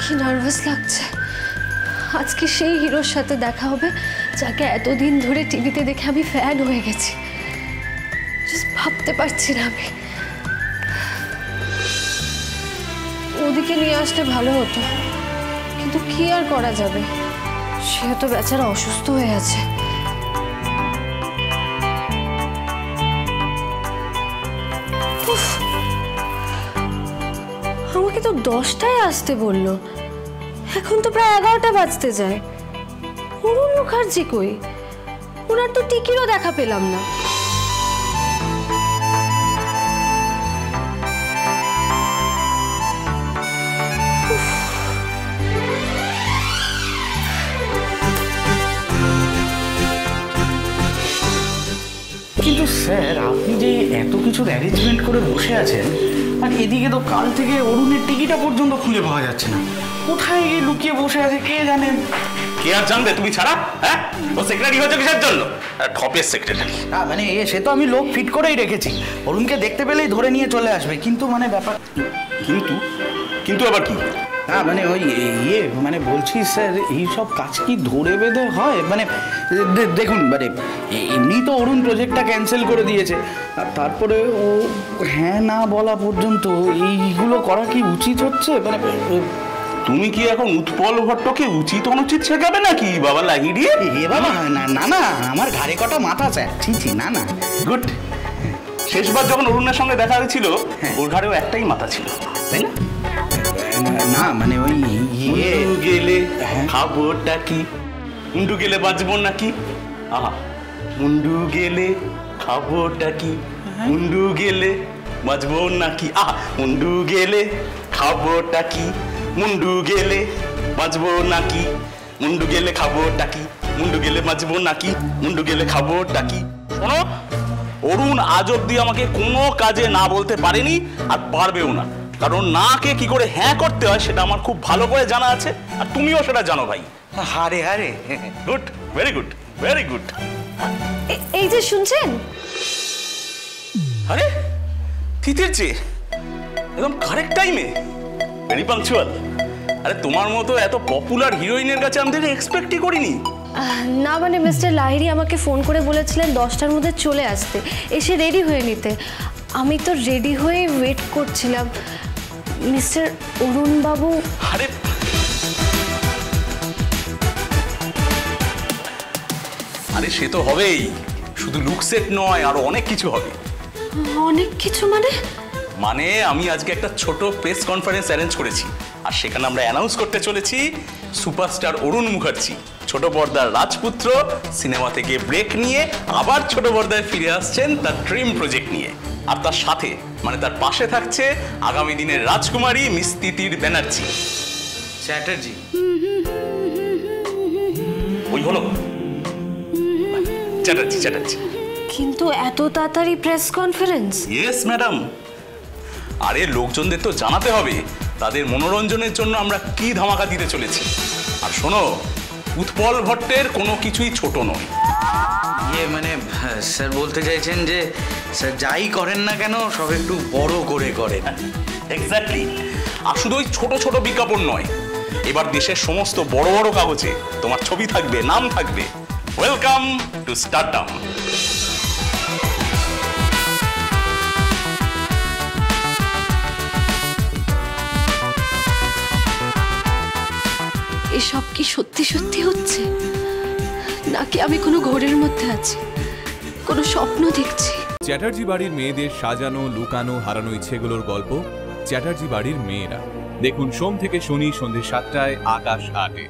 কি নার্ভাস লাগছে। আজকে সেই হিরোর সাথে দেখা হবে যাকে এতদিন ধরে টিভিতে দেখে আমি ফ্যান হয়ে গেছি। জাস্ট ভাবতে পারছি না আমি। ওদিকে নিয়ে আসলে ভালো হতো, কিন্তু কি আর করা যাবে, সে তো বেচারা অসুস্থ হয়ে আছে। আমাকে তো 10টায় আসতে বললো, এখন তো প্রায় 11টা বাজতে যায়। অরুণ মুখার্জি কই? ওনার তো টিকিরও দেখা পেলাম না। কিন্তু স্যার, আপনি যে এত কিছুর অ্যারেঞ্জমেন্ট করে বসে আছেন, আর এদিকে তো কাল থেকে অরুণের টিকিটটা পর্যন্ত খুঁজে পাওয়া যাচ্ছে না। কোথায় গিয়ে লুকিয়ে বসে আছে কে জানেন? কে আর জানবে তুমি ছাড়া? হ্যাঁ, ও সেক্রেটারি হয়েছে কিসের জন্য? ঠপের সেক্রেটারি। মানে সে তো আমি লোক ফিট করেই রেখেছি, অরুণকে দেখতে পেলেই ধরে নিয়ে চলে আসবে। কিন্তু মানে ব্যাপার কিন্তু আবার কি? মানে ওই মানে বলছি স্যার, এইসব কাজ কি ধরে বেঁধে হয়? মানে দেখুন, মানে এমনি তো অরুণ প্রজেক্টটা ক্যান্সেল করে দিয়েছে, আর তারপরে ও হ্যাঁ না বলা পর্যন্ত এইগুলো করা কি উচিত হচ্ছে? মানে তুমি কি এখন উৎপল ভট্টকে উচিত অনুচিত শেখাবে নাকি বাবা লাগিয়ে দিয়ে? এ বাবা, না না না, আমার ঘাড়ে কটা মাথা স্যার। ছি না না। গুড। শেষবার যখন অরুণের সঙ্গে দেখা হয়েছিল, ওর ঘাড়েও একটাই মাথা ছিল, তাই না? না মানে ওই গেলে খাবোটা কি, মুন্ডু গেলে বাঁচবো নাকি? আহা, মুন্ডু গেলে খাবোটা কি, মুন্ডু গেলে বাঁচবো নাকি? আহা, মুন্ডু গেলে খাবোটা কি, মুন্ডু গেলে বাঁচবো নাকি? মুন্ডু গেলে খাবোটা কি, মুন্ডু গেলে বাঁচবো নাকি? মুন্ডু গেলে খাবোটা কি? শোনো, অরুণ আজ অব্দি আমাকে কোনো কাজে না বলতে পারেনি, আর পারবেও না। কারণ নাকে কি করে হ্যাঁ করতে হয় সেটা আমার খুব ভালো করে জানা আছে, আর তুমিও সেটা জানো ভাই। হারে হারে, good, very good, very good. এই যে শুনছেন, আরে থিতির চেয়ে একদম কারেক্ট টাইমে, ভেরি পাংচুয়াল। আরে তোমার মতো এত পপুলার হিরোইনের কাছে আমি এক্সপেক্টই করিনি। না মানে মিস্টার লাহিড়ী আমাকে ফোন করে বলেছিলেন 10টার মধ্যে চলে আসতে, এসে রেডি হয়ে নিতে। আমি তো রেডি হয়ে ওয়েট করছিলাম। মিস্টার অরুণ বাবু। আরে আরে সে তো হবেই, শুধু লুক সেট নয়, আরো অনেক কিছু হবে। অনেক কিছু মানে? মানে আমি আজকে একটা ছোট প্রেস কনফারেন্স অ্যারেঞ্জ করেছি, আর সেখানে আমরা অ্যানাউন্স করতে চলেছি সুপারস্টার অরুণ মুখার্জি ছোট পর্দার রাজপুত্র সিনেমা থেকে ব্রেক নিয়ে আবার ছোট পর্দায় ফিরে আসছেন তার ড্রিম প্রজেক্ট নিয়ে। আর তার সাথে মানে তার পাশে থাকছে আগামী দিনের রাজকুমারী মিস তিতির ব্যানার্জি চ্যাটার্জি। ওই হলো চ্যাটার্জি। কিন্তু এত তাড়াতাড়ি প্রেস কনফারেন্স? Yes madam. আরে লোকজনদের তো জানাতে হবে তাদের মনোরঞ্জনের জন্য আমরা কি ধামাকা দিতে চলেছি। আর শোনো, উৎপল ভট্টের কোনো কিছুই ছোট নয়। মানে স্যার বলতে চাইছেন যে স্যার যাই করেন না কেন সব একটু বড় করে করেন। এক্স্যাক্টলি। আর শুধু ওই ছোট ছোট বিজ্ঞাপন নয়, এবার দেশের সমস্ত বড় বড় কাগজে তোমার ছবি থাকবে, নাম থাকবে। Welcome to stardom. এসব কি সত্যি সত্যি হচ্ছে, নাকি আমি কোনো ঘোরের মধ্যে আছি, কোনো স্বপ্ন দেখছি? চ্যাটার্জি বাড়ির মেয়েদের সাজানো, লুকানো, হারানো ইচ্ছেগুলোর গল্প চ্যাটার্জি বাড়ির মেয়েরা। দেখুন সোম থেকে শনি সন্ধ্যে 7টায় আকাশ 8-এ।